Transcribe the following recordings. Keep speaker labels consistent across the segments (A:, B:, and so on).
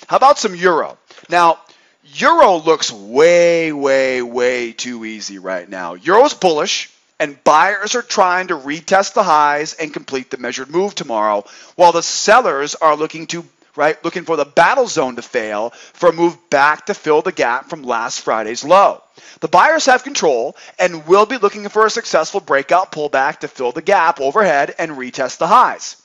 A: How about some euro? Now, euro looks way, way, way too easy right now. Euro's bullish, and buyers are trying to retest the highs and complete the measured move tomorrow, while the sellers are looking for the battle zone to fail for a move back to fill the gap from last Friday's low. The buyers have control and will be looking for a successful breakout pullback to fill the gap overhead and retest the highs.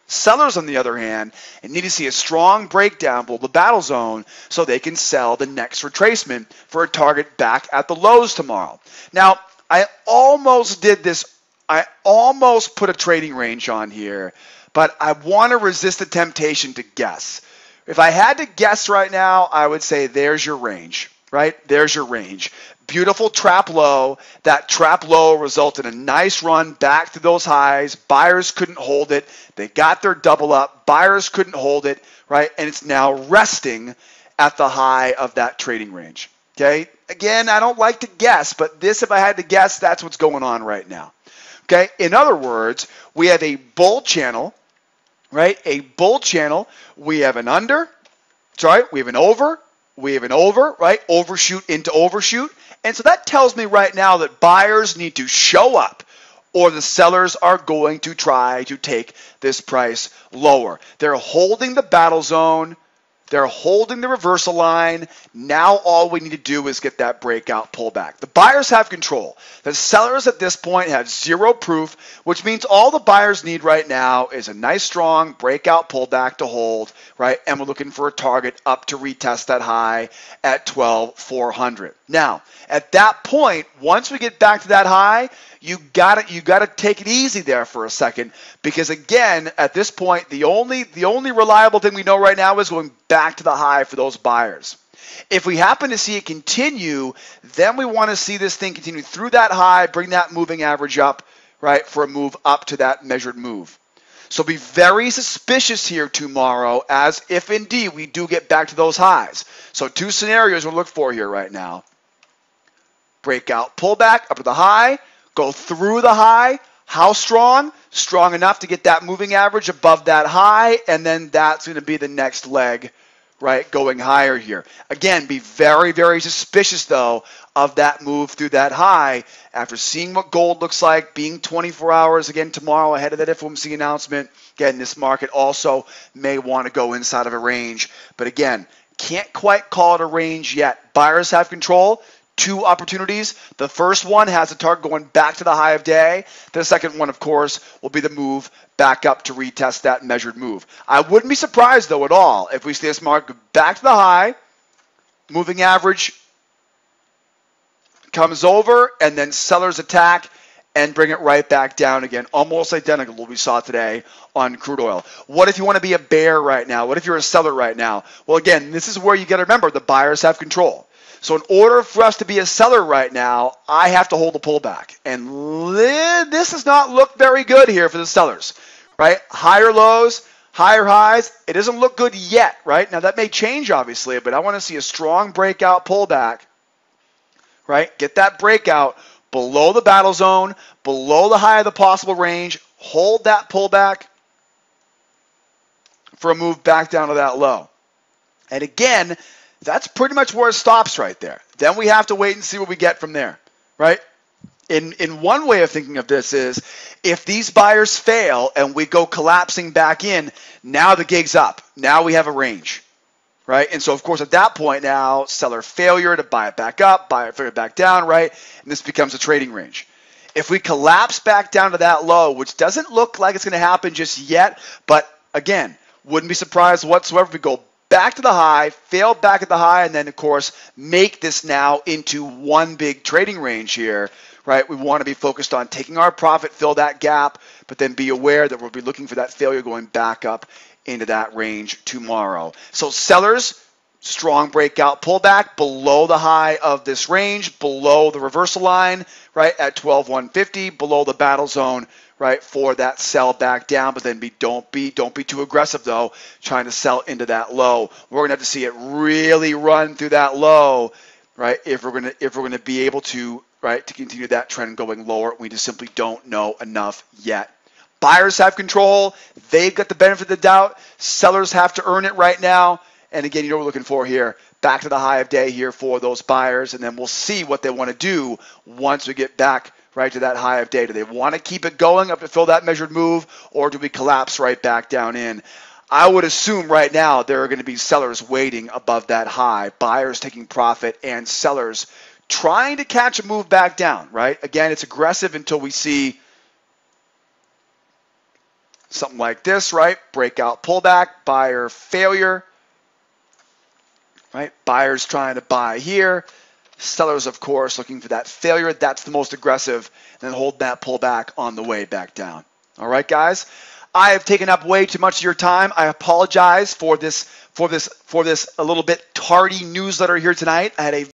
A: Sellers, on the other hand, need to see a strong breakdown below the battle zone so they can sell the next retracement for a target back at the lows tomorrow. Now, I almost did this. I almost put a trading range on here, but I want to resist the temptation to guess. If I had to guess right now, I would say there's your range, right? There's your range. Beautiful trap low. That trap low resulted in a nice run back to those highs. Buyers couldn't hold it. They got their double up. Buyers couldn't hold it, right? And it's now resting at the high of that trading range. Okay? Again, I don't like to guess, but this, if I had to guess, that's what's going on right now. Okay? In other words, we have a bull channel, right? A bull channel. We have an under. Sorry, we have an over. We have an over, right? Overshoot into overshoot. And so that tells me right now that buyers need to show up or the sellers are going to try to take this price lower. They're holding the battle zone. They're holding the reversal line. Now all we need to do is get that breakout pullback. The buyers have control. The sellers at this point have zero proof, which means all the buyers need right now is a nice strong breakout pullback to hold, right? And we're looking for a target up to retest that high at 12,400. Now, at that point, once we get back to that high, you gotta take it easy there for a second, because again, at this point, the only reliable thing we know right now is going back to the high for those buyers. If we happen to see it continue, then we want to see this thing continue through that high, bring that moving average up, right, for a move up to that measured move. So be very suspicious here tomorrow, as if indeed we do get back to those highs. So two scenarios we'll look for here right now. Breakout pullback up to the high. Go through the high. How strong? Strong enough to get that moving average above that high, and then that's going to be the next leg, right, going higher here. Again, be very, very suspicious, though, of that move through that high after seeing what gold looks like, being 24 hours again tomorrow ahead of that FOMC announcement. Again, this market also may want to go inside of a range, but again, can't quite call it a range yet. Buyers have control. Two opportunities. The first one has a target going back to the high of day. The second one, of course, will be the move back up to retest that measured move. I wouldn't be surprised, though, at all if we see this market back to the high, moving average comes over, and then sellers attack and bring it right back down again, almost identical to what we saw today on crude oil. What if you want to be a bear right now? What if you're a seller right now? Well, again, this is where you got to remember the buyers have control. So in order for us to be a seller right now, I have to hold the pullback. And this does not look very good here for the sellers, right? Higher lows, higher highs. It doesn't look good yet, right? Now that may change, obviously, but I want to see a strong breakout pullback, right? Get that breakout below the battle zone, below the high of the possible range. Hold that pullback for a move back down to that low. And again, that's pretty much where it stops right there. Then we have to wait and see what we get from there, right? In one way of thinking of this is, if these buyers fail and we go collapsing back in, now the gig's up. Now we have a range, right? And so, of course, at that point now, seller failure to buy it back up, buy it back down, right? And this becomes a trading range. If we collapse back down to that low, which doesn't look like it's going to happen just yet, but again, wouldn't be surprised whatsoever if we go back to the high, fail back at the high, and then, of course, make this now into one big trading range here, right? We want to be focused on taking our profit, fill that gap, but then be aware that we'll be looking for that failure going back up into that range tomorrow. So sellers, strong breakout pullback below the high of this range, below the reversal line, right, at 12,150, below the battle zone, right, for that sell back down, but then don't be too aggressive, though, trying to sell into that low. We're going to have to see it really run through that low, right, if we're going to be able to, right, to continue that trend going lower. We just simply don't know enough yet. Buyers have control. They've got the benefit of the doubt. Sellers have to earn it right now. And again, you know what we're looking for here. Back to the high of day here for those buyers, and then we'll see what they want to do once we get back right to that high of day. Do they want to keep it going up to fill that measured move, or do we collapse right back down in? I would assume right now there are going to be sellers waiting above that high, buyers taking profit, and sellers trying to catch a move back down, right? Again, it's aggressive until we see something like this, right? Breakout pullback, buyer failure, right? Buyers trying to buy here. Sellers, of course, looking for that failure. That's the most aggressive, and then hold that pullback on the way back down. All right, guys? I have taken up way too much of your time. I apologize for this a little bit tardy newsletter here tonight. I had a